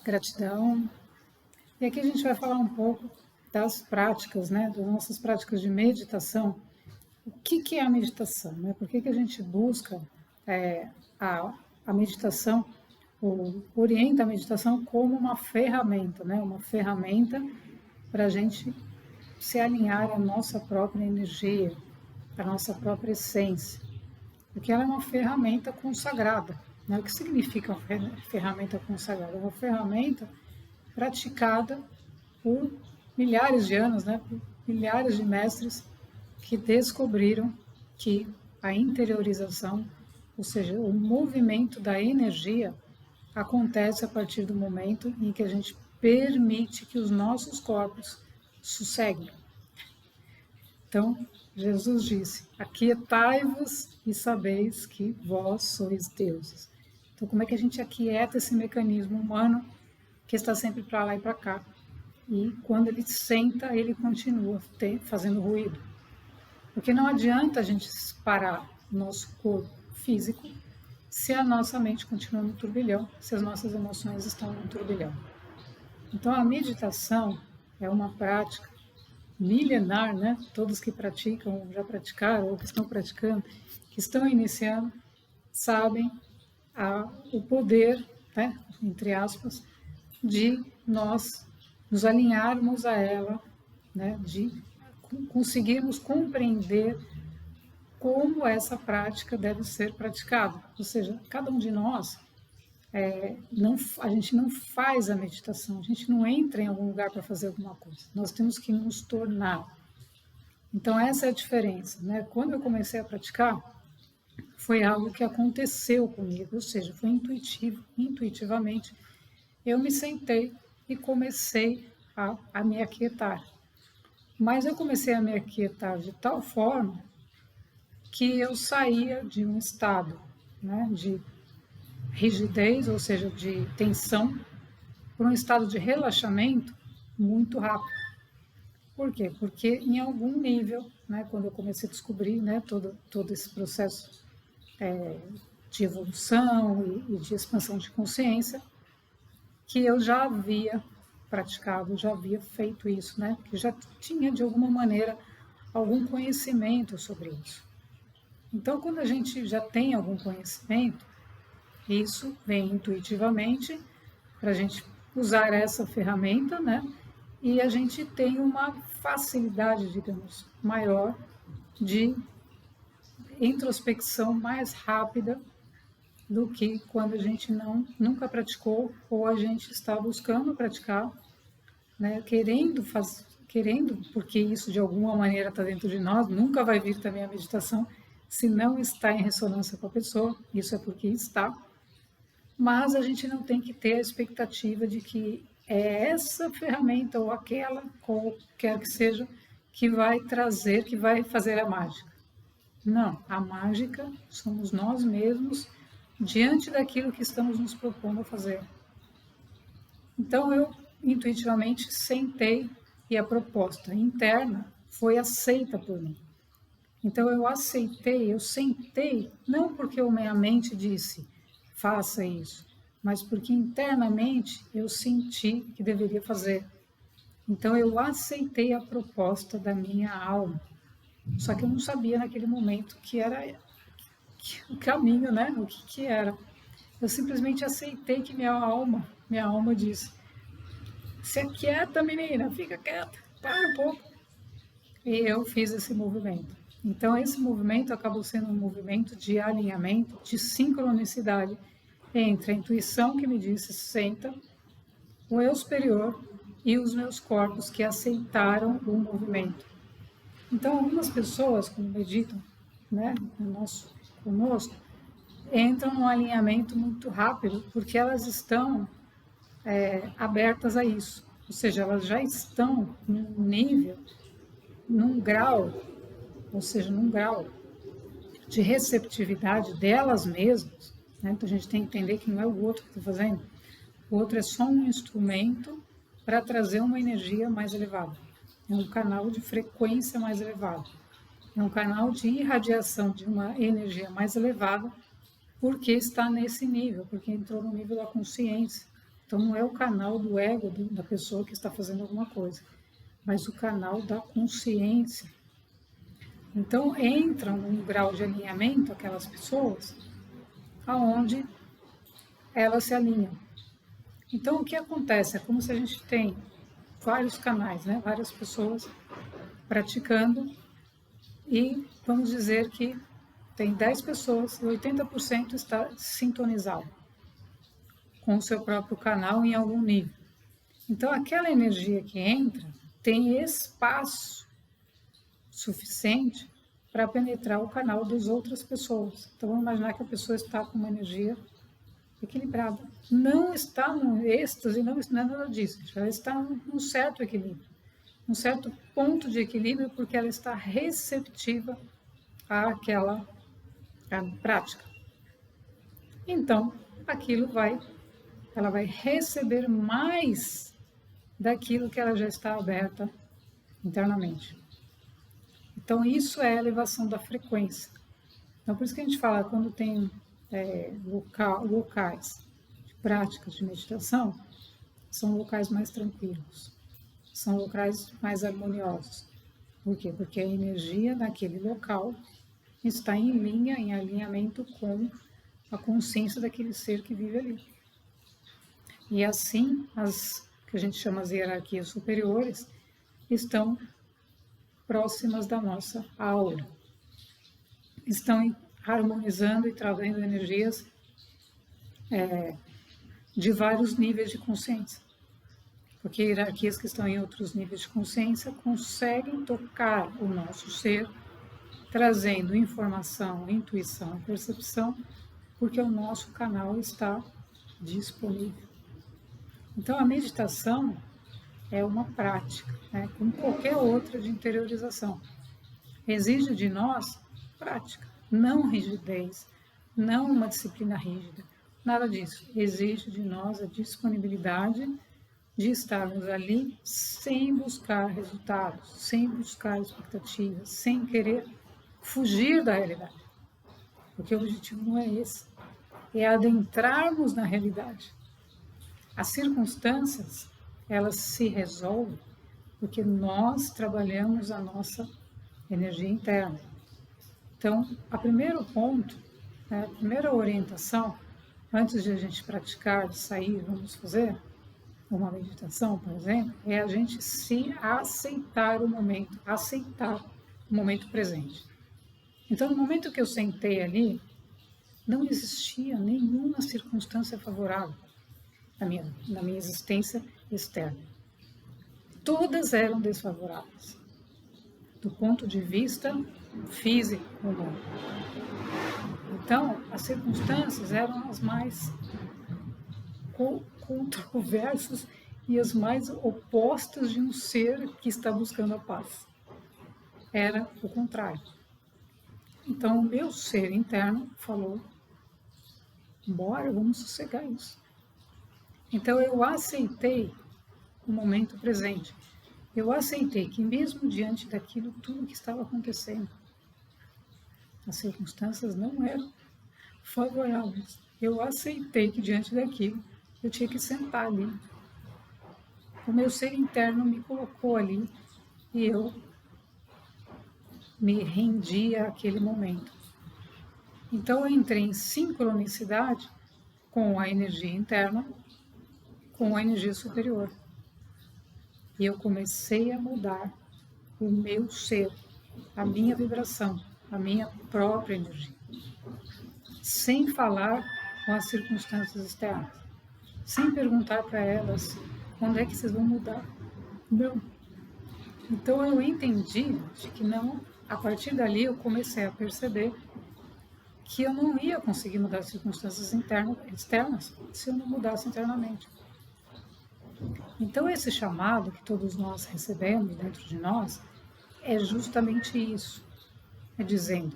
Gratidão. E aqui a gente vai falar um pouco das práticas, né, das nossas práticas de meditação. O que é a meditação? Né? Por que a gente busca a meditação, ou orienta a meditação como uma ferramenta, né? Uma ferramenta para a gente se alinhar à nossa própria energia, à nossa própria essência. Porque ela é uma ferramenta consagrada. Né? O que significa uma ferramenta consagrada? É uma ferramenta praticada por milhares de anos, né? Por milhares de mestres que descobriram que a interiorização, ou seja, o movimento da energia, acontece a partir do momento em que a gente permite que os nossos corpos sosseguem. Então, Jesus disse: aquietai-vos e sabeis que vós sois deuses. Então, como é que a gente aquieta esse mecanismo humano que está sempre para lá e para cá? E quando ele senta, ele continua fazendo ruído. Porque não adianta a gente parar o nosso corpo físico se a nossa mente continua no turbilhão, se as nossas emoções estão no turbilhão. Então, a meditação é uma prática milenar, né? Todos que praticam, já praticaram ou que estão praticando, que estão iniciando, sabem o poder, né? Entre aspas, de nós nos alinharmos a ela, né? De conseguirmos compreender como essa prática deve ser praticada. Ou seja, cada um de nós, a gente não faz a meditação, a gente não entra em algum lugar para fazer alguma coisa. Nós temos que nos tornar. Então, essa é a diferença. Né? Quando eu comecei a praticar, foi algo que aconteceu comigo, ou seja, foi intuitivamente. Eu me sentei e comecei a me aquietar. Mas eu comecei a me aquietar de tal forma que eu saía de um estado, né, de rigidez, ou seja, de tensão, para um estado de relaxamento muito rápido. Por quê? Porque em algum nível, né, quando eu comecei a descobrir, né, todo esse processo de evolução e de expansão de consciência, que eu já havia praticado, já havia feito isso, né, que já tinha de alguma maneira algum conhecimento sobre isso. Então, quando a gente já tem algum conhecimento, isso vem intuitivamente para a gente usar essa ferramenta, né? E a gente tem uma facilidade, digamos, maior de introspecção mais rápida do que quando a gente nunca praticou ou a gente está buscando praticar, né? Querendo, porque isso de alguma maneira está dentro de nós, nunca vai vir também a meditação se não está em ressonância com a pessoa, isso é porque está, mas a gente não tem que ter a expectativa de que é essa ferramenta ou aquela, qualquer que seja, que vai trazer, que vai fazer a mágica. Não, a mágica somos nós mesmos diante daquilo que estamos nos propondo a fazer. Então eu intuitivamente sentei e a proposta interna foi aceita por mim. Então eu aceitei, eu sentei, não porque a minha mente disse, faça isso, mas porque internamente eu senti que deveria fazer. Então eu aceitei a proposta da minha alma. Só que eu não sabia naquele momento que era o caminho, né? O que era. Eu simplesmente aceitei que minha alma disse, se aquieta, menina, fica quieta, para um pouco. E eu fiz esse movimento. Então, esse movimento acabou sendo um movimento de alinhamento, de sincronicidade entre a intuição que me disse senta, o eu superior e os meus corpos que aceitaram o movimento. Então, algumas pessoas, quando meditam, né, conosco, entram num alinhamento muito rápido, porque elas estão abertas a isso. Ou seja, elas já estão num nível, num grau, ou seja, num grau de receptividade delas mesmas, né? Então a gente tem que entender que não é o outro que está fazendo, o outro é só um instrumento para trazer uma energia mais elevada, é um canal de frequência mais elevada, é um canal de irradiação de uma energia mais elevada, porque está nesse nível, porque entrou no nível da consciência. Então, não é o canal do ego da pessoa que está fazendo alguma coisa, mas o canal da consciência. Então, entram num grau de alinhamento aquelas pessoas aonde elas se alinham. Então, o que acontece? É como se a gente tem vários canais, né? Várias pessoas praticando e vamos dizer que tem 10 pessoas e 80% está sintonizado com o seu próprio canal em algum nível. Então, aquela energia que entra tem espaço suficiente para penetrar o canal das outras pessoas. Então, vamos imaginar que a pessoa está com uma energia equilibrada. Não está no êxtase, não é nada disso. Ela está num certo equilíbrio, um certo ponto de equilíbrio, porque ela está receptiva àquela prática. Então, ela vai receber mais daquilo que ela já está aberta internamente. Então, isso é a elevação da frequência. Então, por isso que a gente fala, quando tem locais de práticas de meditação, são locais mais tranquilos, são locais mais harmoniosos. Por quê? Porque a energia naquele local está em linha, em alinhamento com a consciência daquele ser que vive ali. E assim, as que a gente chama as hierarquias superiores estão próximas da nossa aura. Estão harmonizando e trazendo energias de vários níveis de consciência. Porque hierarquias que estão em outros níveis de consciência conseguem tocar o nosso ser, trazendo informação, intuição e percepção, porque o nosso canal está disponível. Então, a meditação é uma prática, né, como qualquer outra de interiorização. Exige de nós prática, não rigidez, não uma disciplina rígida, nada disso. Exige de nós a disponibilidade de estarmos ali sem buscar resultados, sem buscar expectativas, sem querer fugir da realidade. Porque o objetivo não é esse, é adentrarmos na realidade. As circunstâncias, elas se resolvem porque nós trabalhamos a nossa energia interna. Então, o primeiro ponto, a primeira orientação, antes de a gente praticar, de sair, vamos fazer uma meditação, por exemplo, é a gente se aceitar o momento presente. Então, no momento que eu sentei ali, não existia nenhuma circunstância favorável na minha existência externa. Todas eram desfavoráveis, do ponto de vista físico humano. Então, as circunstâncias eram as mais controversas e as mais opostas de um ser que está buscando a paz. Era o contrário. Então, o meu ser interno falou: bora, vamos sossegar isso. Então, eu aceitei o momento presente. Eu aceitei que, mesmo diante daquilo tudo que estava acontecendo, as circunstâncias não eram favoráveis. Eu aceitei que, diante daquilo, eu tinha que sentar ali. O meu ser interno me colocou ali e eu me rendi àquele momento. Então, eu entrei em sincronicidade com a energia interna, com a energia superior. E eu comecei a mudar o meu ser, a minha vibração, a minha própria energia, sem falar com as circunstâncias externas, sem perguntar para elas quando é que vocês vão mudar. Não. Então eu entendi de que não, a partir dali eu comecei a perceber que eu não ia conseguir mudar as circunstâncias externas se eu não mudasse internamente. Então esse chamado que todos nós recebemos dentro de nós é justamente isso. É dizendo: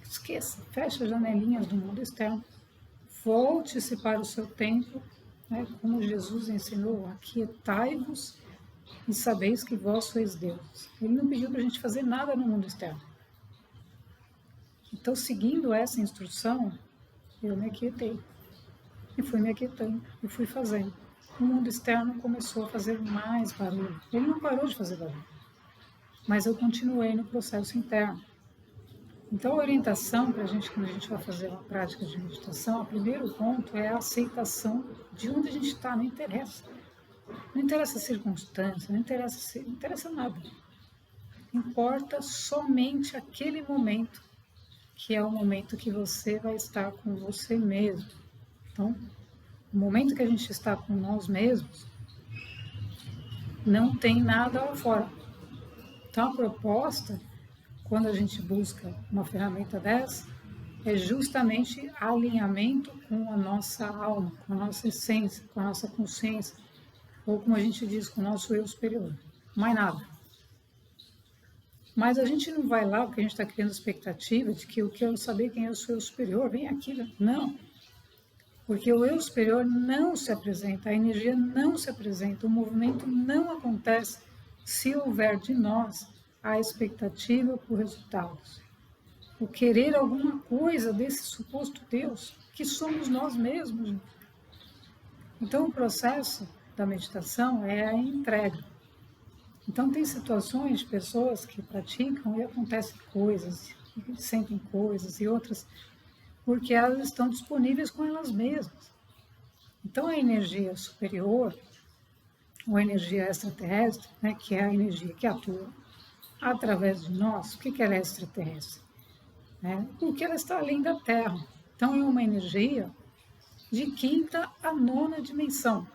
esqueça, feche as janelinhas do mundo externo, volte-se para o seu templo, né, como Jesus ensinou: aquietai-vos e sabeis que vós sois Deus. Ele não pediu para a gente fazer nada no mundo externo. Então, seguindo essa instrução, eu me aquietei. E fui me aquietando, e fui fazendo. o mundo externo começou a fazer mais barulho. Ele não parou de fazer barulho, mas eu continuei no processo interno. Então, a orientação para a gente, quando a gente vai fazer uma prática de meditação, o primeiro ponto é a aceitação de onde a gente está, não interessa. Não interessa a circunstância, não interessa nada. Importa somente aquele momento, que é o momento que você vai estar com você mesmo. Então, o momento que a gente está com nós mesmos, não tem nada lá fora. Então, a proposta, quando a gente busca uma ferramenta dessa, é justamente alinhamento com a nossa alma, com a nossa essência, com a nossa consciência, ou como a gente diz, com o nosso eu superior. Mais nada. Mas a gente não vai lá porque a gente está criando expectativa de que eu quero saber quem é o seu eu superior, vem aqui. Não. Porque o eu superior não se apresenta, a energia não se apresenta, o movimento não acontece se houver de nós a expectativa por resultados. O querer alguma coisa desse suposto Deus, que somos nós mesmos. Então, o processo da meditação é a entrega. Então, tem situações de pessoas que praticam e acontecem coisas, e sentem coisas, e outras porque elas estão disponíveis com elas mesmas. Então, a energia superior, ou a energia extraterrestre, né, que é a energia que atua através de nós, por que ela é extraterrestre? Porque ela está além da Terra. Então, é uma energia de quinta a nona dimensão.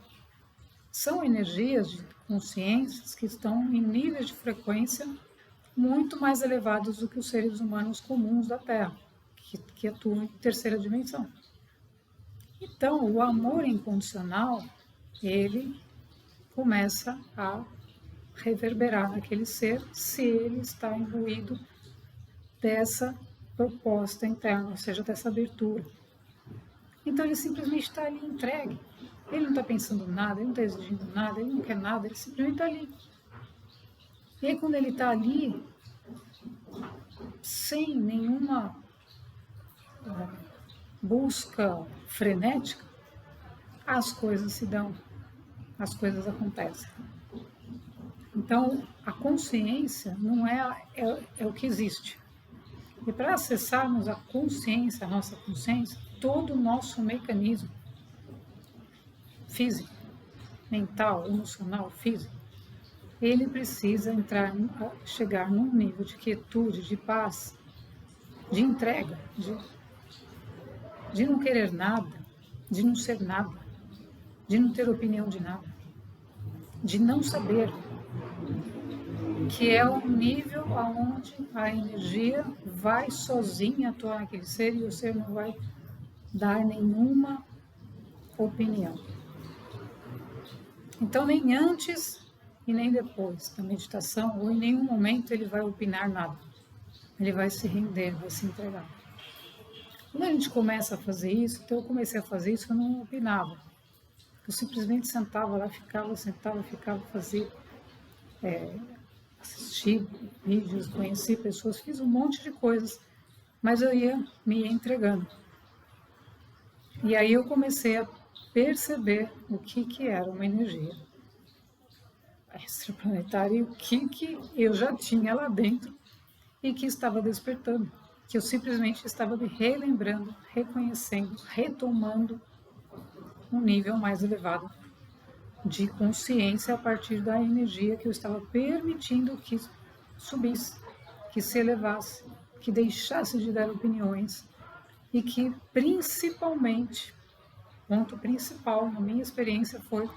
São energias de consciências que estão em níveis de frequência muito mais elevados do que os seres humanos comuns da Terra, que atuam em terceira dimensão. Então, o amor incondicional, ele começa a reverberar naquele ser se ele está imbuído dessa proposta interna, ou seja, dessa abertura. Então, ele simplesmente está ali entregue. Ele não está pensando nada, ele não está exigindo nada, ele não quer nada, ele simplesmente está ali. E aí, quando ele está ali, sem nenhuma busca frenética, as coisas se dão, as coisas acontecem. Então, a consciência não é o que existe. E para acessarmos a consciência, a nossa consciência, todo o nosso mecanismo físico, mental, emocional, físico, ele precisa chegar num nível de quietude, de paz, de entrega, de não querer nada, de não ser nada, de não ter opinião de nada, de não saber, que é um nível onde a energia vai sozinha atuar naquele ser e o ser não vai dar nenhuma opinião. Então, nem antes e nem depois da meditação, ou em nenhum momento ele vai opinar nada. Ele vai se render, vai se entregar. Quando a gente começa a fazer isso, então eu comecei a fazer isso, eu não opinava. Eu simplesmente sentava lá, ficava, fazia, assisti vídeos, conheci pessoas, fiz um monte de coisas, mas eu ia me entregando. E aí eu comecei a perceber o que era uma energia extraplanetária e o que eu já tinha lá dentro e que estava despertando, que eu simplesmente estava me relembrando, reconhecendo, retomando um nível mais elevado de consciência a partir da energia que eu estava permitindo que subisse, que se elevasse, que deixasse de dar opiniões e que principalmente, ponto principal na minha experiência foi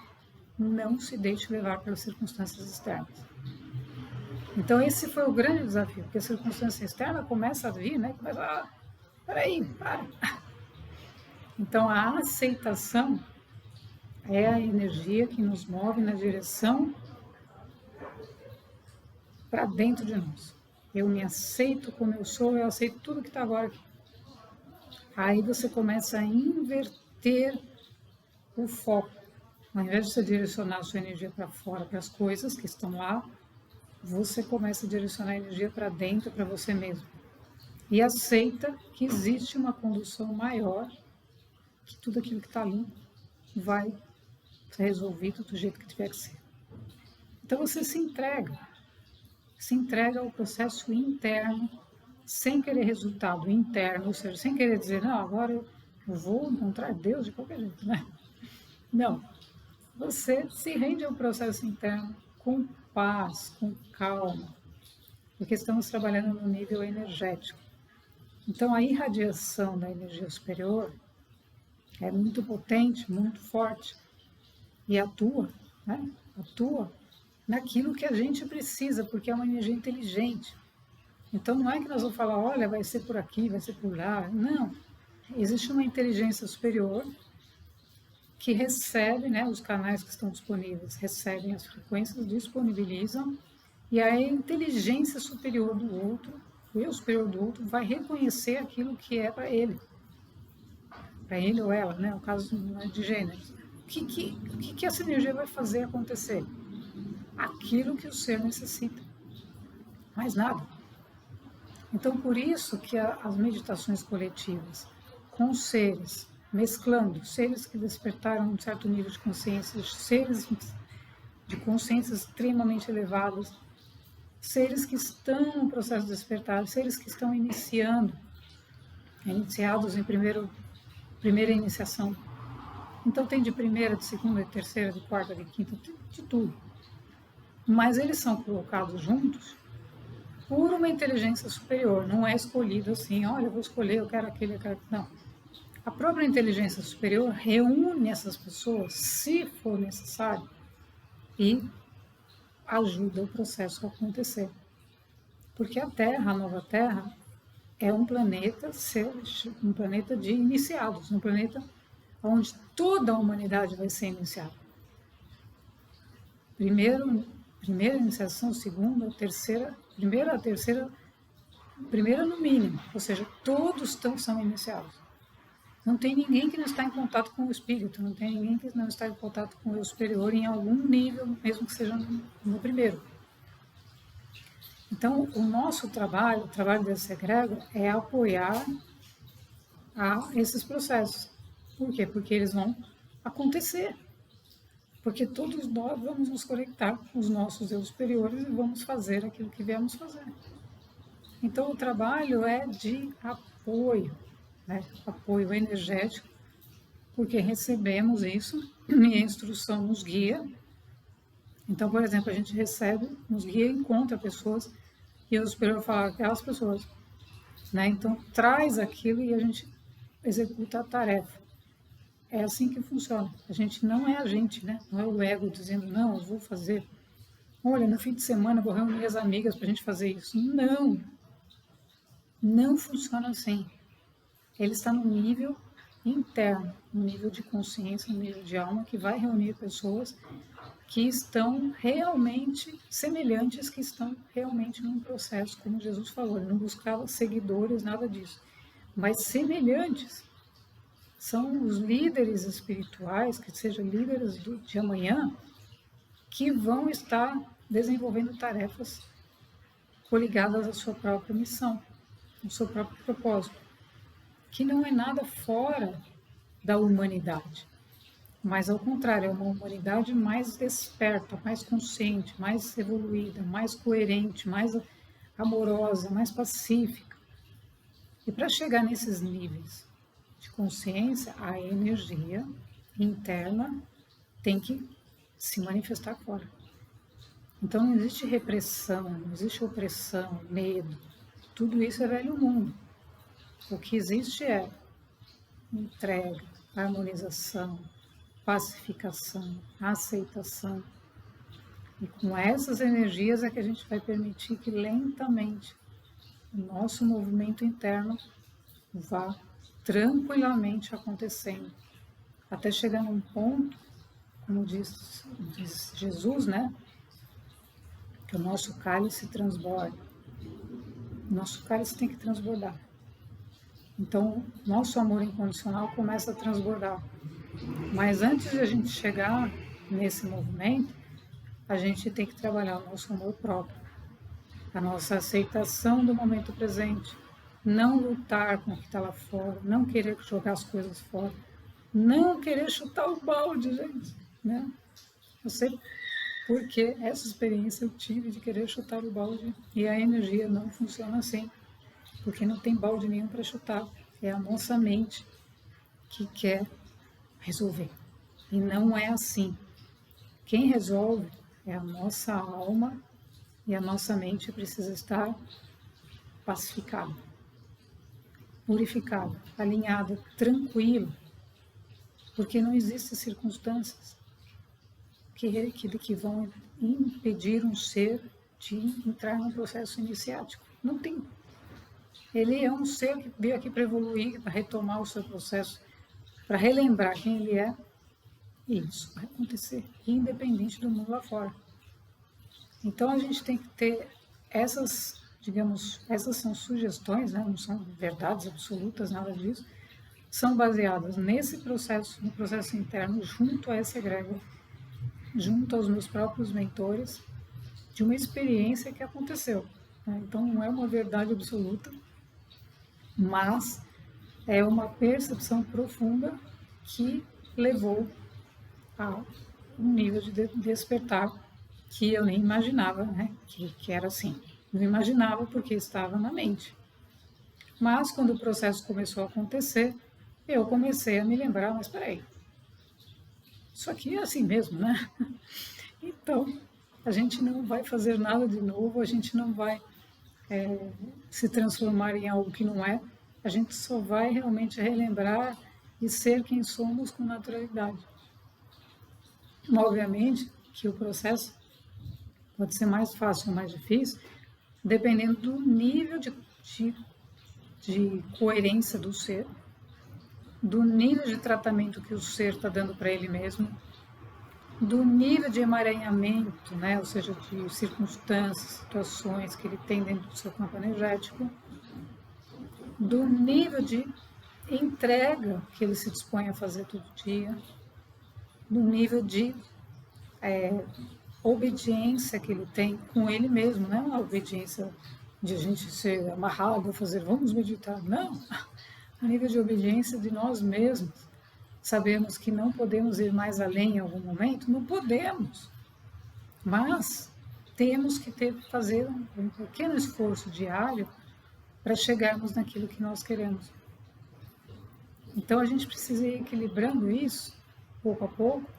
não se deixe levar pelas circunstâncias externas. Então esse foi o grande desafio, porque a circunstância externa começa a vir, né? Começa peraí, para. Então a aceitação é a energia que nos move na direção para dentro de nós. Eu me aceito como eu sou, eu aceito tudo que está agora aqui. Aí você começa a inverter o foco. Ao invés de você direcionar a sua energia para fora, para as coisas que estão lá, você começa a direcionar a energia para dentro, para você mesmo. E aceita que existe uma condução maior, que tudo aquilo que está ali vai ser resolvido do jeito que tiver que ser. Então você se entrega ao processo interno, sem querer resultado interno, ou seja, sem querer dizer, não, agora eu vou encontrar Deus de qualquer jeito, né? Não, você se rende ao processo interno com paz, com calma, porque estamos trabalhando no nível energético. Então a irradiação da energia superior é muito potente, muito forte, e atua, né? Atua naquilo que a gente precisa, porque é uma energia inteligente. Então não é que nós vamos falar, olha, vai ser por aqui, vai ser por lá. Não. Existe uma inteligência superior que recebe, né, os canais que estão disponíveis, recebem as frequências, disponibilizam, e a inteligência superior do outro, o eu superior do outro, vai reconhecer aquilo que é para ele ou ela, né, no caso de gêneros. O que essa energia vai fazer acontecer? Aquilo que o ser necessita, mais nada. Então, por isso que as meditações coletivas, com seres, mesclando seres que despertaram um certo nível de consciência, seres de consciência extremamente elevados, seres que estão no processo de despertar, seres que estão iniciados em primeira iniciação. Então tem de primeira, de segunda, de terceira, de quarta, de quinta, de tudo. Mas eles são colocados juntos por uma inteligência superior, não é escolhido assim, olha, eu vou escolher, eu quero aquele, eu quero... Não. A própria inteligência superior reúne essas pessoas, se for necessário, e ajuda o processo a acontecer. Porque a Terra, a nova Terra, é um planeta de iniciados, um planeta onde toda a humanidade vai ser iniciada. Primeira iniciação, segunda, terceira, primeira no mínimo, ou seja, todos são iniciados. Não tem ninguém que não está em contato com o espírito, não tem ninguém que não está em contato com o eu superior em algum nível, mesmo que seja no primeiro. Então, o nosso trabalho, o trabalho desse egrégor, é apoiar esses processos. Por quê? Porque eles vão acontecer. Porque todos nós vamos nos conectar com os nossos eu superiores e vamos fazer aquilo que viemos fazer. Então, o trabalho é de apoio, né? Apoio energético, porque recebemos isso e a instrução nos guia. Então, por exemplo, a gente recebe, nos guia e encontra pessoas e o superior fala aquelas pessoas, né? Então, traz aquilo e a gente executa a tarefa. É assim que funciona. A gente não é a gente, né? Não é o ego dizendo, não, eu vou fazer. Olha, no fim de semana eu vou reunir as amigas para a gente fazer isso. Não. Não funciona assim. Ele está no nível interno, no nível de consciência, no nível de alma, que vai reunir pessoas que estão realmente semelhantes, que estão realmente num processo, como Jesus falou. Ele não buscava seguidores, nada disso, mas semelhantes. São os líderes espirituais, que sejam líderes de amanhã, que vão estar desenvolvendo tarefas coligadas à sua própria missão, ao seu próprio propósito, que não é nada fora da humanidade, mas ao contrário, é uma humanidade mais desperta, mais consciente, mais evoluída, mais coerente, mais amorosa, mais pacífica. E para chegar nesses níveis de consciência, a energia interna tem que se manifestar fora. Então não existe repressão, não existe opressão, medo. Tudo isso é velho mundo. O que existe é entrega, harmonização, pacificação, aceitação. E com essas energias é que a gente vai permitir que lentamente o nosso movimento interno vá tranquilamente acontecendo, até chegar num ponto, como diz Jesus, né? Que o nosso cálice transborda. O nosso cálice tem que transbordar. Então, nosso amor incondicional começa a transbordar. Mas antes de a gente chegar nesse movimento, a gente tem que trabalhar o nosso amor próprio, a nossa aceitação do momento presente, não lutar com o que está lá fora, não querer jogar as coisas fora, não querer chutar o balde, gente. né? Eu sei porque essa experiência eu tive de querer chutar o balde e a energia não funciona assim, porque não tem balde nenhum para chutar. É a nossa mente que quer resolver. E não é assim. Quem resolve é a nossa alma e a nossa mente precisa estar pacificada, purificada, alinhada, tranquila, porque não existem circunstâncias que vão impedir um ser de entrar num processo iniciático. Não tem. Ele é um ser que veio aqui para evoluir, para retomar o seu processo, para relembrar quem ele é, e isso vai acontecer, independente do mundo lá fora. Então a gente tem que ter essas, digamos, essas são sugestões, né? Não são verdades absolutas, nada disso, são baseadas nesse processo, no processo interno, junto a essa egrégora, junto aos meus próprios mentores, de uma experiência que aconteceu. Né? Então não é uma verdade absoluta, mas é uma percepção profunda que levou a um nível de despertar que eu nem imaginava, né? Que era assim. Não imaginava porque estava na mente. Mas quando o processo começou a acontecer, eu comecei a me lembrar, mas peraí, isso aqui é assim mesmo, né? Então, a gente não vai fazer nada de novo, a gente não vai se transformar em algo que não é, a gente só vai realmente relembrar e ser quem somos com naturalidade. Obviamente que o processo pode ser mais fácil ou mais difícil, dependendo do nível de coerência do ser, do nível de tratamento que o ser está dando para ele mesmo, do nível de emaranhamento, né, ou seja, de circunstâncias, situações que ele tem dentro do seu campo energético, do nível de entrega que ele se dispõe a fazer todo dia, do nível de obediência que ele tem com ele mesmo, não é uma obediência de a gente ser amarrado, fazer vamos meditar, não, a nível de obediência de nós mesmos. Sabemos que não podemos ir mais além em algum momento, não podemos, mas temos que fazer um pequeno esforço diário para chegarmos naquilo que nós queremos. Então a gente precisa ir equilibrando isso, pouco a pouco,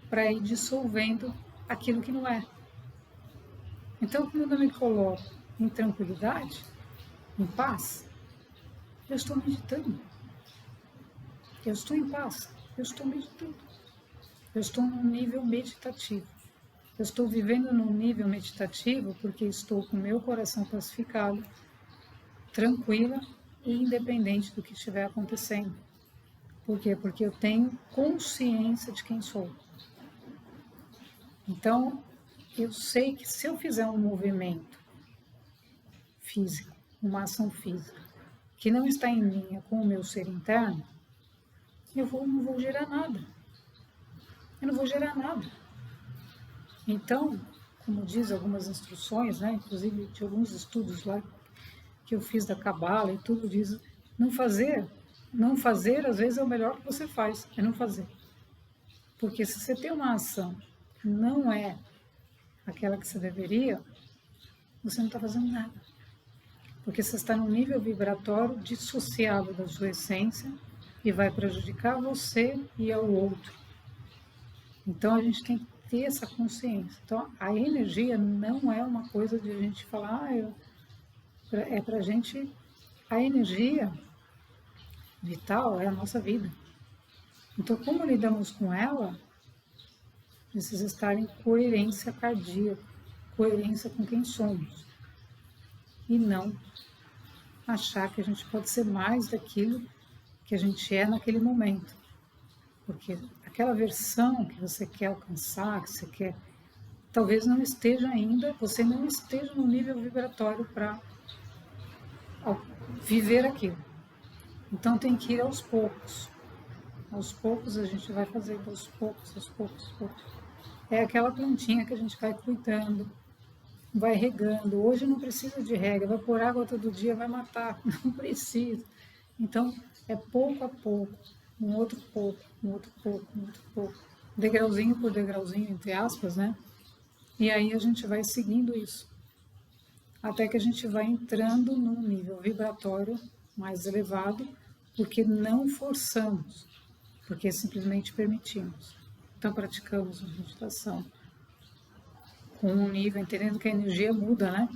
para ir dissolvendo aquilo que não é. Então, quando eu me coloco em tranquilidade, em paz, eu estou meditando. Eu estou em paz, eu estou meditando. Eu estou num nível meditativo. Eu estou vivendo num nível meditativo porque estou com o meu coração pacificado, tranquila e independente do que estiver acontecendo. Por quê? Porque eu tenho consciência de quem sou. Então, eu sei que se eu fizer um movimento físico, uma ação física, que não está em linha com o meu ser interno, não vou gerar nada. Eu não vou gerar nada. Então, como diz algumas instruções, né, inclusive de alguns estudos lá que eu fiz da Cabala e tudo, diz não fazer às vezes é o melhor que você faz, é não fazer. Porque se você tem uma ação que não é aquela que você deveria, você não está fazendo nada. Porque você está num nível vibratório dissociado da sua essência e vai prejudicar você e ao outro. Então a gente tem que ter essa consciência. Então a energia não é uma coisa de a gente falar, é para a gente. A energia vital é a nossa vida. Então, como lidamos com ela, precisa estar em coerência cardíaca, coerência com quem somos. E não achar que a gente pode ser mais daquilo que a gente é naquele momento. Porque aquela versão que você quer alcançar, que você quer, talvez não esteja ainda, você não esteja no nível vibratório para viver aquilo. Então tem que ir aos poucos. Aos poucos a gente vai fazendo, aos poucos, aos poucos, aos poucos. É aquela plantinha que a gente vai cuidando, vai regando. Hoje não precisa de rega, vai pôr água todo dia, vai matar, não precisa. Então é pouco a pouco, um outro pouco, um outro pouco, um outro pouco. degrauzinho por degrauzinho, entre aspas, né? E aí a gente vai seguindo isso, até que a gente vai entrando num nível vibratório mais elevado, porque não forçamos, porque simplesmente permitimos. Então praticamos a meditação com um nível, entendendo que a energia muda, né?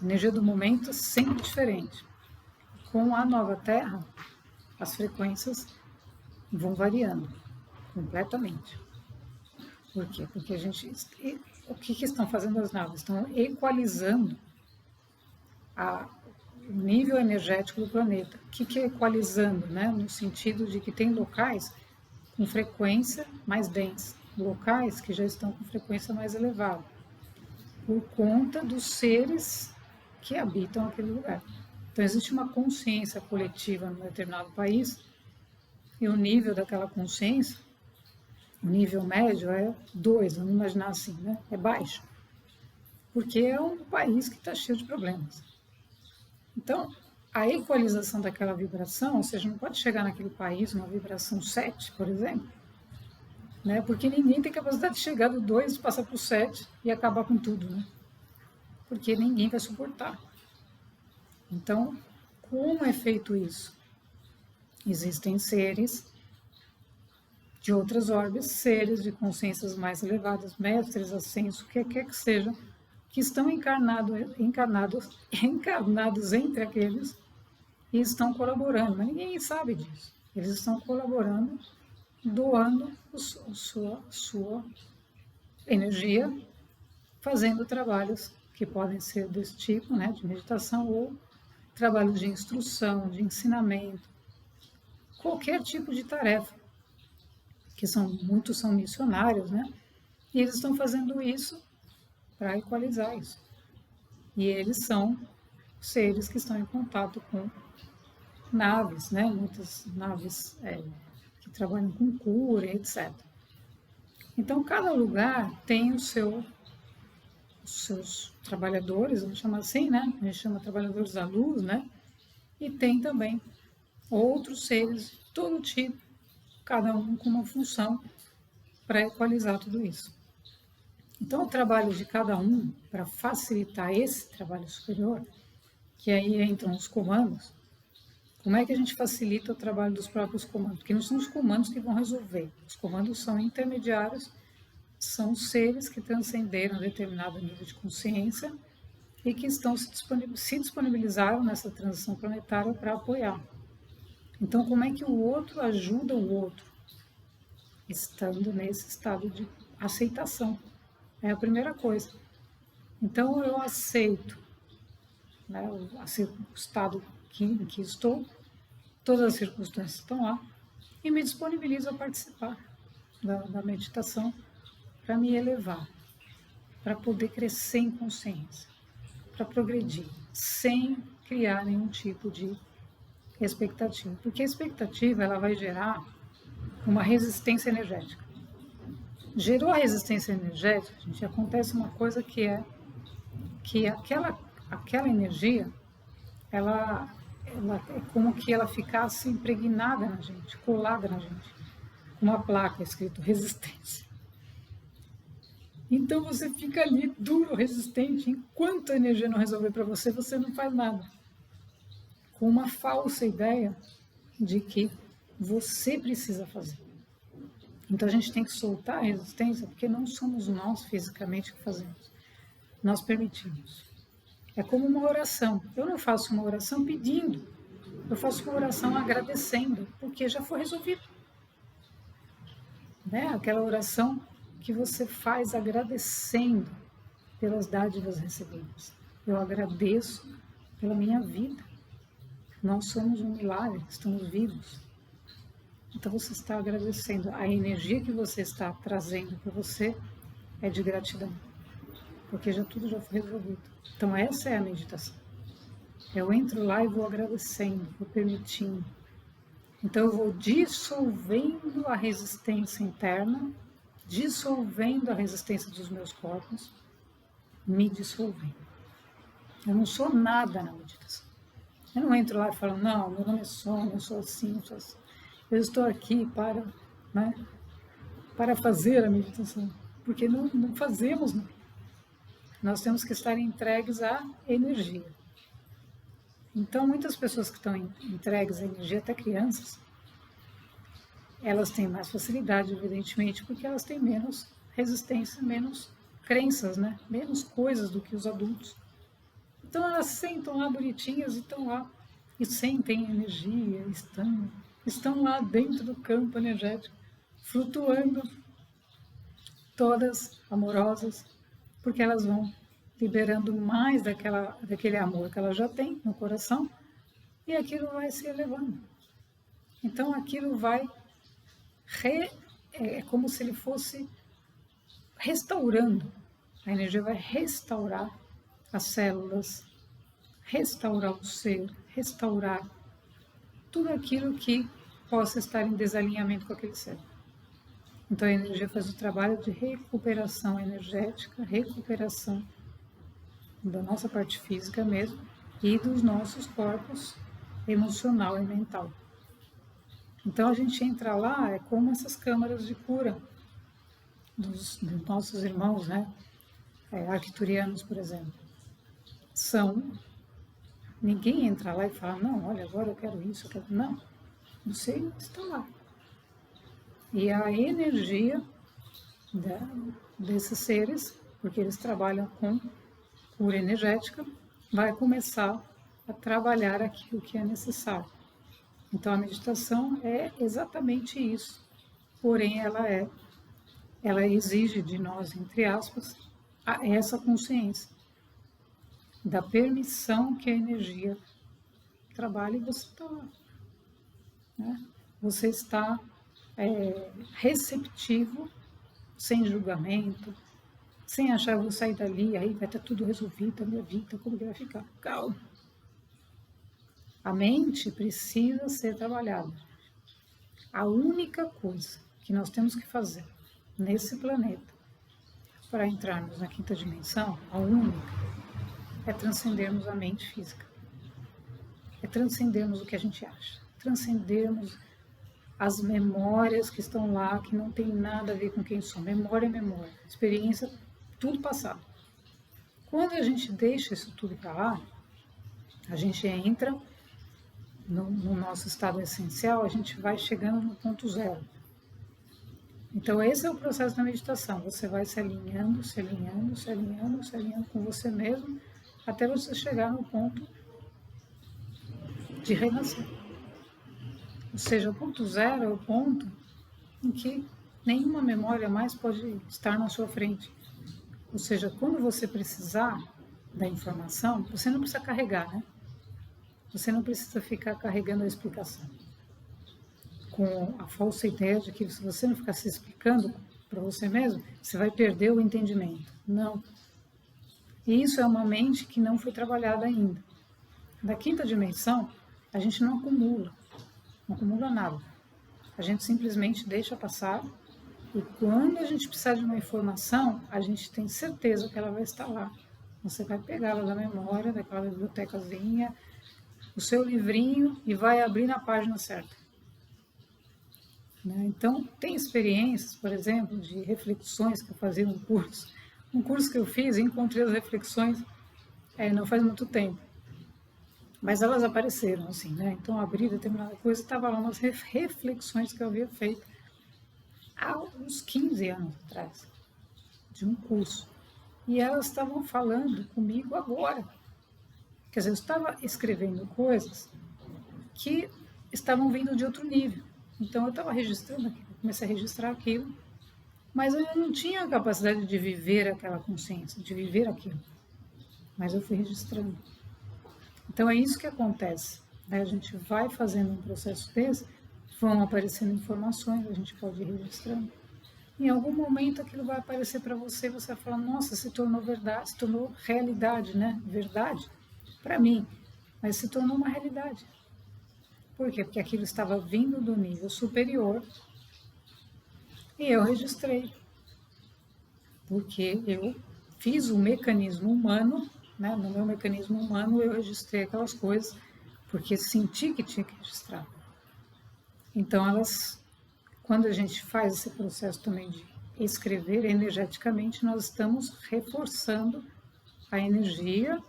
A energia do momento é sempre diferente. Com a nova Terra, as frequências vão variando completamente. Por quê? Porque a gente... O que estão fazendo as naves? Estão equalizando o nível energético do planeta. O que é equalizando? Né? No sentido de que tem locais com frequência mais densa, locais que já estão com frequência mais elevada, por conta dos seres que habitam aquele lugar. Então, existe uma consciência coletiva num determinado país, e o nível daquela consciência, o nível médio é 2, vamos imaginar assim, né? É baixo, porque é um país que está cheio de problemas. Então, a equalização daquela vibração, ou seja, não pode chegar naquele país uma vibração 7, por exemplo, né? Porque ninguém tem capacidade de chegar do 2, passar para o 7 e acabar com tudo, né? Porque ninguém vai suportar. Então, como é feito isso? Existem seres de outras órbitas, seres de consciências mais elevadas, mestres, ascensos, o que quer que seja, que estão encarnados entre aqueles e estão colaborando, mas ninguém sabe disso. Eles estão colaborando, doando sua energia, fazendo trabalhos que podem ser desse tipo, né, de meditação, ou trabalho de instrução, de ensinamento, qualquer tipo de tarefa, que muitos são missionários, né? E eles estão fazendo isso para equalizar isso. E eles são seres que estão em contato com naves, né? Muitas naves que trabalham com cura, etc. Então, cada lugar tem os seus trabalhadores, vamos chamar assim, né? A gente chama trabalhadores da luz, né? E tem também outros seres de todo tipo, cada um com uma função para equalizar tudo isso. Então, o trabalho de cada um, para facilitar esse trabalho superior, que aí entram os comandos, como é que a gente facilita o trabalho dos próprios comandos? Porque não são os comandos que vão resolver. Os comandos são intermediários, são seres que transcenderam determinado nível de consciência e que estão se disponibilizaram nessa transição planetária para apoiar. Então, como é que o outro ajuda o outro? Estando nesse estado de aceitação. É a primeira coisa. Então, eu aceito, né, o estado em que estou, todas as circunstâncias estão lá, e me disponibilizo a participar da meditação para me elevar, para poder crescer em consciência, para progredir, sem criar nenhum tipo de expectativa. Porque a expectativa ela vai gerar uma resistência energética. Gerou a resistência energética, gente, acontece uma coisa que aquela energia, ela é como que ela ficasse impregnada na gente, colada na gente, com uma placa escrito resistência. Então você fica ali duro, resistente, enquanto a energia não resolver para você, você não faz nada. Com uma falsa ideia de que você precisa fazer. Então a gente tem que soltar a resistência, porque não somos nós fisicamente que fazemos. Nós permitimos. É como uma oração. Eu não faço uma oração pedindo, eu faço uma oração agradecendo, porque já foi resolvido. Né? Aquela oração que você faz agradecendo pelas dádivas recebidas. Eu agradeço pela minha vida. Nós somos um milagre, estamos vivos. Então você está agradecendo. A energia que você está trazendo para você é de gratidão, porque tudo já foi resolvido. Então essa é a meditação. Eu entro lá e vou agradecendo, vou permitindo. Então eu vou dissolvendo a resistência interna, dissolvendo a resistência dos meus corpos, me dissolvendo. Eu não sou nada na meditação. Eu não entro lá e falo, não, meu nome é Sônia, eu sou assim, eu sou assim. Eu estou aqui para, né, para fazer a meditação, porque não fazemos, não. Nós temos que estar entregues à energia. Então, muitas pessoas que estão entregues à energia, até crianças, elas têm mais facilidade, evidentemente, porque elas têm menos resistência, menos crenças, né? Menos coisas do que os adultos. Então, elas sentam lá bonitinhas e estão lá, e sentem energia, estão lá dentro do campo energético, flutuando, todas amorosas, porque elas vão liberando mais daquele amor que elas já têm no coração, e aquilo vai se elevando. Então aquilo vai, é como se ele fosse restaurando, a energia vai restaurar as células, restaurar o ser, restaurar tudo aquilo que possa estar em desalinhamento com aquele ser. Então a energia faz o trabalho de recuperação energética, recuperação da nossa parte física mesmo e dos nossos corpos emocional e mental. Então a gente entra lá, é como essas câmaras de cura dos nossos irmãos, né? Arcturianos, por exemplo. Ninguém entra lá e fala, não, olha, agora eu quero isso, eu quero... Não, você está lá. E a energia desses seres, porque eles trabalham com cura energética, vai começar a trabalhar aquilo que é necessário. Então a meditação é exatamente isso, porém ela exige de nós, entre aspas, essa consciência da permissão que a energia trabalhe, e você está lá, né? Você está receptivo, sem julgamento, sem achar, vou sair dali, aí vai estar tudo resolvido, a minha vida, como que vai ficar? Calma. A mente precisa ser trabalhada. A única coisa que nós temos que fazer nesse planeta para entrarmos na quinta dimensão, a única, é transcendermos a mente física. É transcendermos o que a gente acha. Transcendermos as memórias que estão lá, que não tem nada a ver com quem somos. Memória é memória. Experiência, tudo passado. Quando a gente deixa isso tudo para lá, a gente entra no nosso estado essencial, a gente vai chegando no ponto zero. Então esse é o processo da meditação. Você vai se alinhando, se alinhando, se alinhando, se alinhando com você mesmo, até você chegar no ponto de renascer. Ou seja, o ponto zero é o ponto em que nenhuma memória mais pode estar na sua frente. Ou seja, quando você precisar da informação, você não precisa carregar, né? Você não precisa ficar carregando a explicação. Com a falsa ideia de que se você não ficar se explicando para você mesmo, você vai perder o entendimento. Não. E isso é uma mente que não foi trabalhada ainda. Da quinta dimensão, a gente não acumula nada. A gente simplesmente deixa passar e quando a gente precisar de uma informação, a gente tem certeza que ela vai estar lá. Você vai pegá-la da memória, daquela bibliotecazinha, o seu livrinho e vai abrir na página certa. Então, tem experiências, por exemplo, de reflexões que eu fazia no curso. Um curso que eu fiz, encontrei as reflexões não faz muito tempo. Mas elas apareceram, assim, né? Então, abri determinada coisa, estava lá umas reflexões que eu havia feito há uns 15 anos atrás, de um curso. E elas estavam falando comigo agora. Quer dizer, eu estava escrevendo coisas que estavam vindo de outro nível. Então, eu estava registrando aquilo, comecei a registrar aquilo, mas eu não tinha a capacidade de viver aquela consciência, de viver aquilo. Mas eu fui registrando. Então, é isso que acontece, né? A gente vai fazendo um processo desse, vão aparecendo informações, a gente pode ir registrando. Em algum momento aquilo vai aparecer para você, você vai falar, nossa, se tornou verdade, se tornou realidade, né? Verdade para mim, mas se tornou uma realidade. Por quê? Porque aquilo estava vindo do nível superior e eu registrei. Porque eu fiz o mecanismo humano, né? No meu mecanismo humano eu registrei aquelas coisas, porque senti que tinha que registrar. Então elas quando a gente faz esse processo também de escrever energeticamente, nós estamos reforçando a energia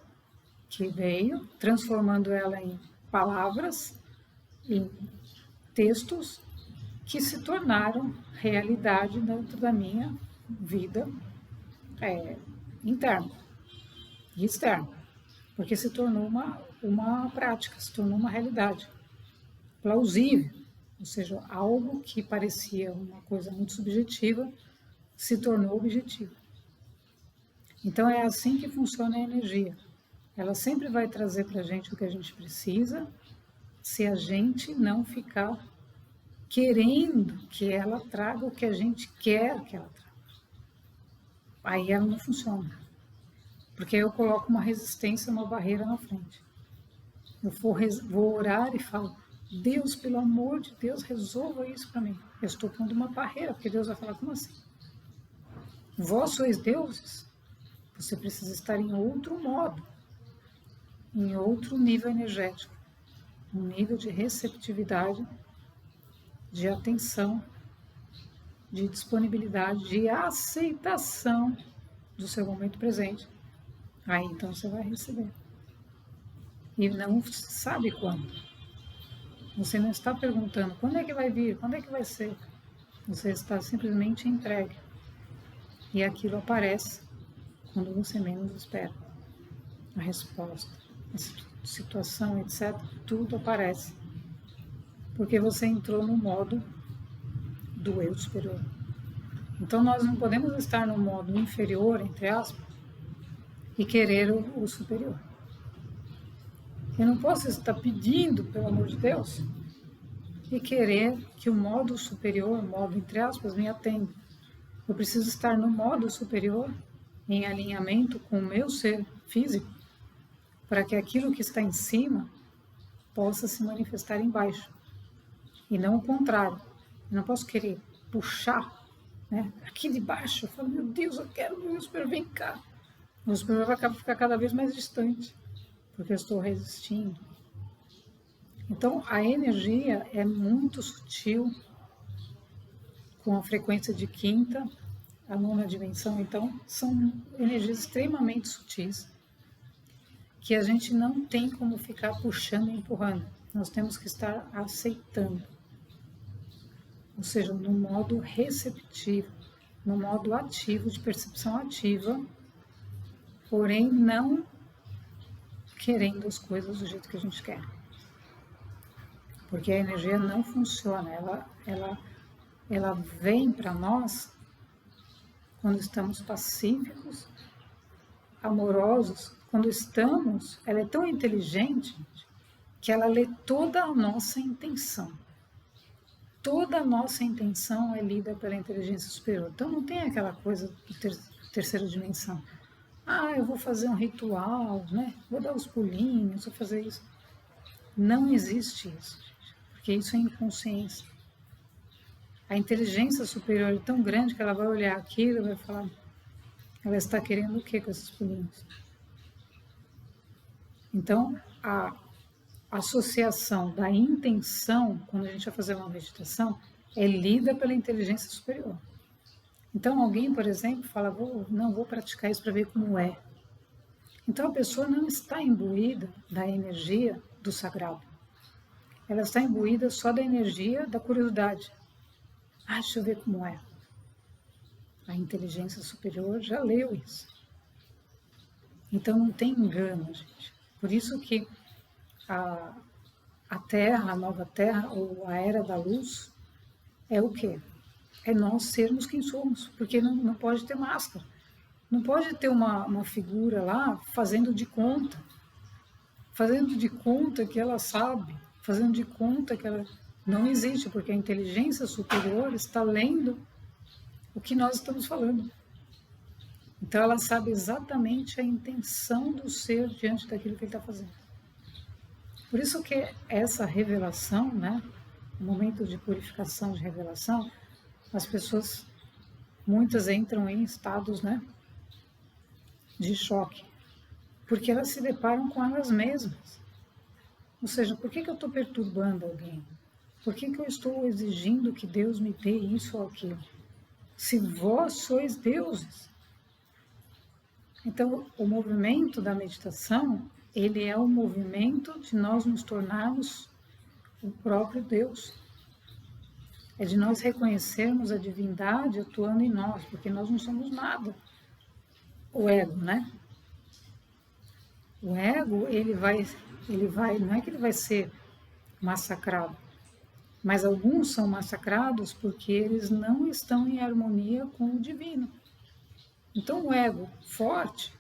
que veio, transformando ela em palavras, em textos que se tornaram realidade dentro da minha vida interna e externa, porque se tornou uma prática, se tornou uma realidade plausível, ou seja, algo que parecia uma coisa muito subjetiva se tornou objetivo. Então é assim que funciona a energia. Ela sempre vai trazer para a gente o que a gente precisa, se a gente não ficar querendo que ela traga o que a gente quer que ela traga. Aí ela não funciona, porque eu coloco uma resistência, uma barreira na frente. Eu vou orar e falo, Deus, pelo amor de Deus, resolva isso para mim. Eu estou pondo uma barreira, porque Deus vai falar, como assim? Vós sois deuses? Você precisa estar em outro modo, em outro nível energético, um nível de receptividade, de atenção, de disponibilidade, de aceitação do seu momento presente. Aí então você vai receber. E não sabe quando. Você não está perguntando quando é que vai vir, quando é que vai ser. Você está simplesmente entregue. E aquilo aparece quando você menos espera. A resposta, a situação, etc., tudo aparece. Porque você entrou no modo do eu superior. Então nós não podemos estar no modo inferior, entre aspas, e querer o superior. Eu não posso estar pedindo, pelo amor de Deus, e querer que o modo superior, o modo entre aspas, me atenda. Eu preciso estar no modo superior, em alinhamento com o meu ser físico, para que aquilo que está em cima possa se manifestar embaixo. E não o contrário. Eu não posso querer puxar, né, aqui de baixo. Eu falo, meu Deus, eu quero o meu superior, vem cá. O meu superior vai ficar cada vez mais distante, porque eu estou resistindo. Então, a energia é muito sutil, com a frequência de quinta, a nona dimensão. Então, são energias extremamente sutis, que a gente não tem como ficar puxando e empurrando. Nós temos que estar aceitando. Ou seja, no modo receptivo, no modo ativo, de percepção ativa, porém não querendo as coisas do jeito que a gente quer. Porque a energia não funciona, ela vem para nós quando estamos pacíficos, amorosos, quando estamos, ela é tão inteligente que ela lê toda a nossa intenção. Toda a nossa intenção é lida pela inteligência superior. Então não tem aquela coisa de terceira dimensão. Ah, eu vou fazer um ritual, né? Vou dar os pulinhos, vou fazer isso. Não existe isso, porque isso é inconsciência. A inteligência superior é tão grande que ela vai olhar aquilo e vai falar, ela está querendo o que com esses pulinhos? Então, a associação da intenção, quando a gente vai fazer uma meditação, é lida pela inteligência superior. Então, alguém, por exemplo, fala, não vou praticar isso para ver como é. Então, a pessoa não está imbuída da energia do sagrado. Ela está imbuída só da energia da curiosidade. Ah, deixa eu ver como é. A inteligência superior já leu isso. Então, não tem engano, gente. Por isso que a Terra, a nova Terra, ou a Era da Luz, é o quê? É nós sermos quem somos, porque não pode ter máscara. Não pode ter uma figura lá fazendo de conta que ela sabe, fazendo de conta que ela não existe, porque a inteligência superior está lendo o que nós estamos falando. Então ela sabe exatamente a intenção do ser diante daquilo que ele está fazendo. Por isso que essa revelação, né, o momento de purificação, de revelação, as pessoas, muitas entram em estados, né, de choque, porque elas se deparam com elas mesmas. Ou seja, por que eu estou perturbando alguém? Por que eu estou exigindo que Deus me dê isso ou aquilo? Se vós sois deuses. Então, o movimento da meditação, ele é o movimento de nós nos tornarmos o próprio Deus. É de nós reconhecermos a divindade atuando em nós, porque nós não somos nada. O ego, né? O ego, ele vai, não é que ele vai ser massacrado, mas alguns são massacrados porque eles não estão em harmonia com o divino. Então, o ego forte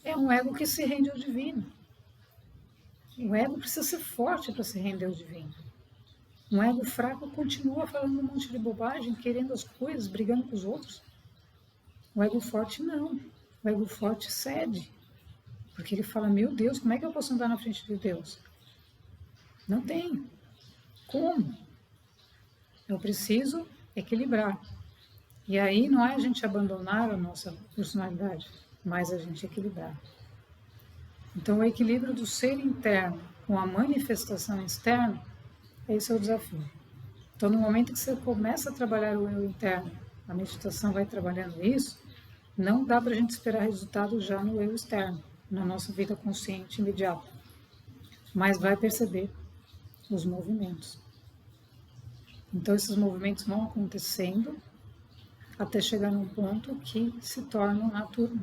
é um ego que se rende ao divino. O ego precisa ser forte para se render ao divino. Um ego fraco continua falando um monte de bobagem, querendo as coisas, brigando com os outros. O ego forte não. O ego forte cede. Porque ele fala, meu Deus, como é que eu posso andar na frente de Deus? Não tem. Como? Eu preciso equilibrar. E aí não é a gente abandonar a nossa personalidade, mas a gente equilibrar. Então o equilíbrio do ser interno com a manifestação externa, esse é o desafio. Então no momento que você começa a trabalhar o eu interno, a meditação vai trabalhando isso, não dá para a gente esperar resultado já no eu externo, na nossa vida consciente imediata. Mas vai perceber os movimentos. Então esses movimentos vão acontecendo até chegar num ponto que se tornam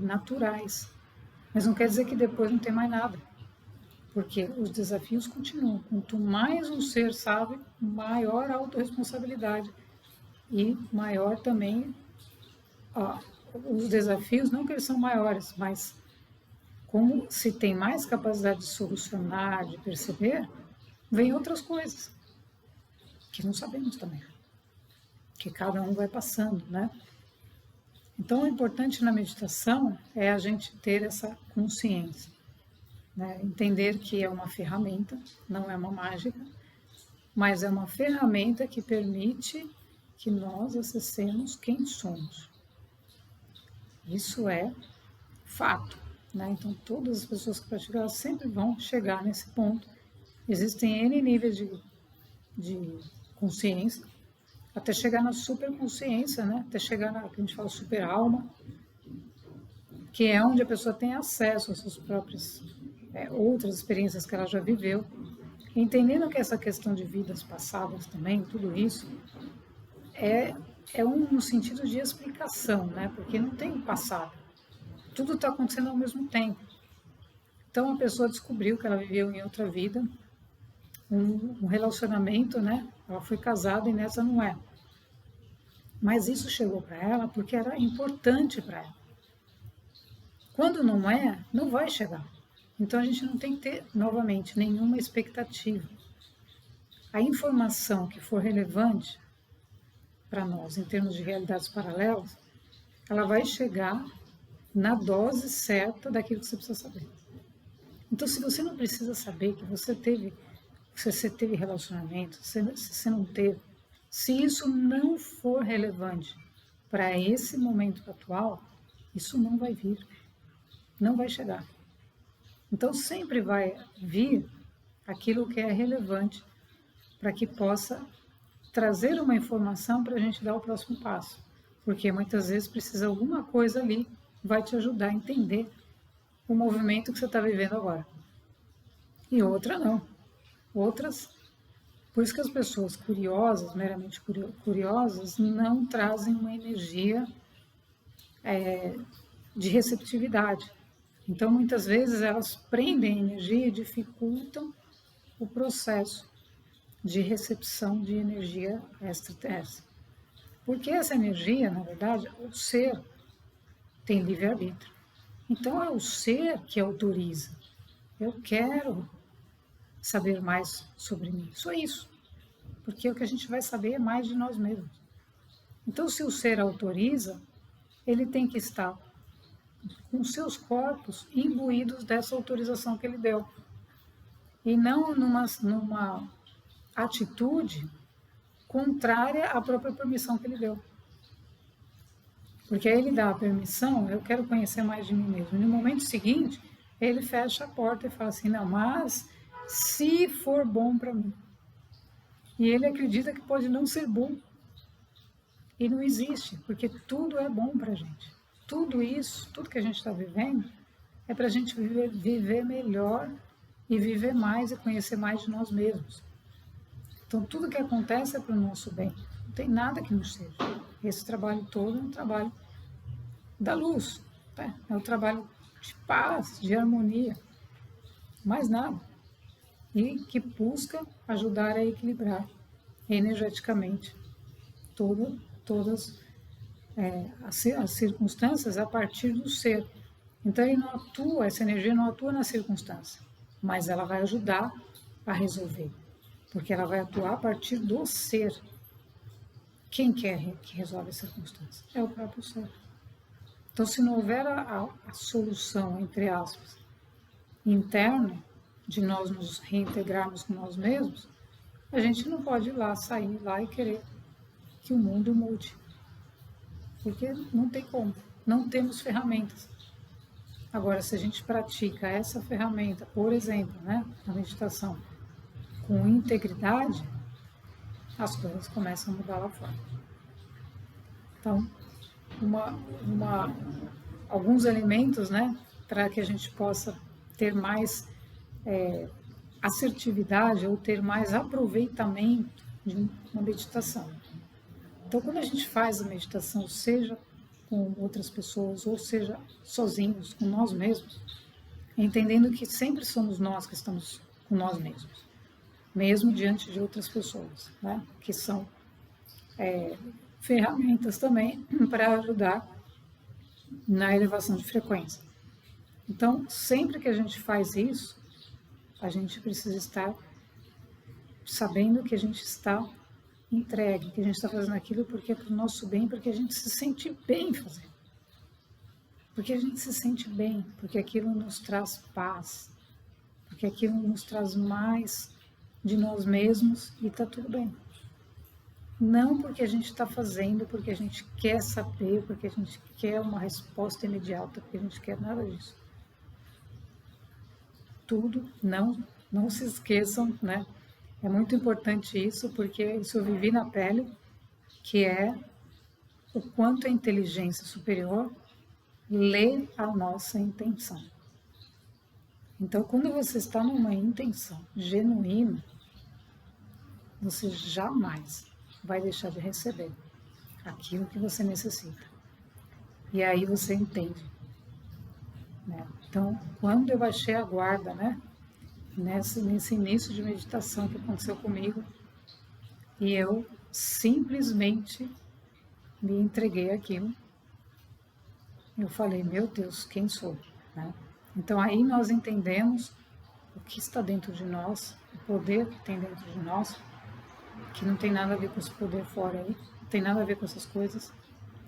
naturais. Mas não quer dizer que depois não tem mais nada. Porque os desafios continuam. Quanto mais um ser sabe, maior a autorresponsabilidade. E maior também os desafios, não que eles são maiores, mas como se tem mais capacidade de solucionar, de perceber, vem outras coisas que não sabemos também. Que cada um vai passando, né? Então, o importante na meditação é a gente ter essa consciência, né? Entender que é uma ferramenta, não é uma mágica, mas é uma ferramenta que permite que nós acessemos quem somos. Isso é fato, né? Então, todas as pessoas que praticam, elas sempre vão chegar nesse ponto. Existem N níveis de consciência, até chegar na superconsciência, né? Até chegar na que a gente fala super alma, que é onde a pessoa tem acesso às suas próprias outras experiências que ela já viveu, entendendo que essa questão de vidas passadas também, tudo isso é no sentido de explicação, né? Porque não tem passado, tudo está acontecendo ao mesmo tempo. Então a pessoa descobriu que ela viveu em outra vida um relacionamento, né? Ela foi casada e nessa não é. Mas isso chegou para ela porque era importante para ela. Quando não é, não vai chegar. Então a gente não tem que ter, novamente, nenhuma expectativa. A informação que for relevante para nós, em termos de realidades paralelas, ela vai chegar na dose certa daquilo que você precisa saber. Então, se você não precisa saber que você teve relacionamento, se você não teve, se isso não for relevante para esse momento atual, isso não vai vir, não vai chegar. Então sempre vai vir aquilo que é relevante para que possa trazer uma informação para a gente dar o próximo passo. Porque muitas vezes precisa alguma coisa ali vai te ajudar a entender o movimento que você está vivendo agora. E outra não. Outras. Por isso que as pessoas curiosas, meramente curiosas, não trazem uma energia de receptividade. Então, muitas vezes, elas prendem a energia e dificultam o processo de recepção de energia extraterrestre. Porque essa energia, na verdade, o ser tem livre-arbítrio. Então, é o ser que autoriza. Eu quero saber mais sobre mim. Só isso. Porque o que a gente vai saber é mais de nós mesmos. Então, se o ser autoriza, ele tem que estar com seus corpos imbuídos dessa autorização que ele deu. E não numa atitude contrária à própria permissão que ele deu. Porque aí ele dá a permissão, eu quero conhecer mais de mim mesmo. E no momento seguinte, ele fecha a porta e fala assim, não, mas se for bom para mim. E ele acredita que pode não ser bom. E não existe, porque tudo é bom para a gente. Tudo isso, tudo que a gente está vivendo, é para a gente viver melhor e viver mais e conhecer mais de nós mesmos. Então, tudo que acontece é para o nosso bem. Não tem nada que não seja. Esse trabalho todo é um trabalho da luz, tá? É um trabalho de paz, de harmonia, mais nada. E que busca ajudar a equilibrar energeticamente todas as circunstâncias a partir do ser. Então, ele não atua, essa energia não atua na circunstância, mas ela vai ajudar a resolver, porque ela vai atuar a partir do ser. Quem quer que resolve a circunstância? É o próprio ser. Então, se não houver a solução, entre aspas, interna, de nós nos reintegrarmos com nós mesmos, a gente não pode ir lá, sair lá e querer que o mundo mude. Porque não tem como, não temos ferramentas. Agora, se a gente pratica essa ferramenta, por exemplo, né, a meditação, com integridade, as coisas começam a mudar lá fora. Então, alguns elementos, né, para que a gente possa ter mais assertividade ou ter mais aproveitamento de uma meditação. Então, quando a gente faz a meditação, seja com outras pessoas, ou seja, sozinhos, com nós mesmos, entendendo que sempre somos nós que estamos com nós mesmos, mesmo diante de outras pessoas, né? Que são ferramentas também para ajudar na elevação de frequência. Então, sempre que a gente faz isso, a gente precisa estar sabendo que a gente está entregue, que a gente está fazendo aquilo porque é para o nosso bem, porque a gente se sente bem fazendo. Porque a gente se sente bem, porque aquilo nos traz paz, porque aquilo nos traz mais de nós mesmos e está tudo bem. Não porque a gente está fazendo, porque a gente quer saber, porque a gente quer uma resposta imediata, porque a gente quer nada disso. Tudo, não se esqueçam, né? É muito importante isso, porque isso eu vivi na pele, que é o quanto a inteligência superior lê a nossa intenção. Então, quando você está numa intenção genuína, você jamais vai deixar de receber aquilo que você necessita. E aí você entende, né? Então, quando eu baixei a guarda, né? Nesse início de meditação que aconteceu comigo, e eu simplesmente me entreguei àquilo. Eu falei, meu Deus, quem sou? Né? Então aí nós entendemos o que está dentro de nós, o poder que tem dentro de nós, que não tem nada a ver com esse poder fora aí, não tem nada a ver com essas coisas,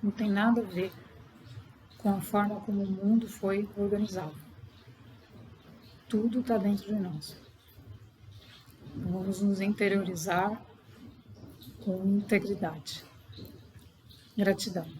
não tem nada a ver com a forma como o mundo foi organizado. Tudo está dentro de nós. Vamos nos interiorizar com integridade. Gratidão.